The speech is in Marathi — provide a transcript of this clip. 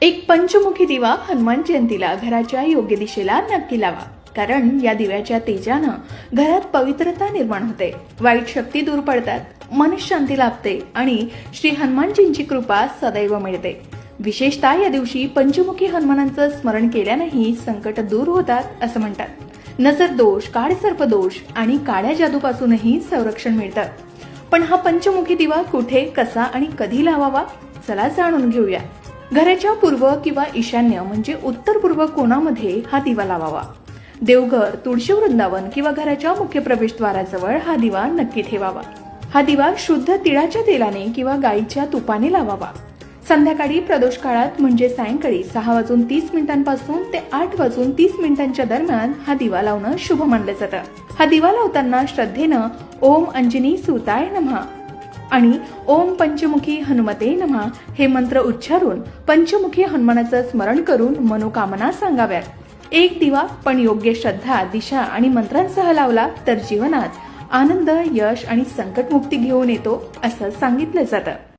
एक पंचमुखी दिवा हनुमान जयंतीला घराच्या योग्य दिशेला नक्की लावा, कारण या दिव्याच्या तेजानं घरात पवित्रता निर्माण होते, वाईट शक्ती दूर पडतात, मनशांती लाभते आणि श्री हनुमानजींची कृपा सदैव मिळते। विशेषतः या दिवशी पंचमुखी हनुमानांचं स्मरण केल्यानेही संकट दूर होतात असं म्हणतात। नजर दोष, काळसर्प दोष आणि काळ्या जादूपासूनही संरक्षण मिळतं। पण हा पंचमुखी दिवा कुठे, कसा आणि कधी लावावा, चला जाणून घेऊया। घराच्या पूर्व किंवा ईशान्य म्हणजे उत्तर पूर्व कोणामध्ये हा दिवा लावावा। देवघर, तुळशी वृंदावन किंवा घराच्या मुख्य प्रवेशद्वाराजवळ हा दिवा नक्की ठेवावा। हा दिवा शुद्ध तिळाच्या तेलाने किंवा गाईच्या तुपाने लावावा। संध्याकाळी प्रदोष काळात म्हणजे सायंकाळी 6:30 पासून ते 8:30 दरम्यान हा दिवा लावणं शुभ मानलं जातं। हा दिवा लावताना श्रद्धेनं ओम अंजनी सुताय नमः आणि ओम पंचमुखी हनुमते नमः हे मंत्र उच्चारून पंचमुखी हनुमानाचं स्मरण करून मनोकामना सांगाव्यात। एक दिवा पण योग्य श्रद्धा, दिशा आणि मंत्रांसह लावला तर जीवनात आनंद, यश आणि संकटमुक्ती घेऊन येतो असं सांगितलं जातं।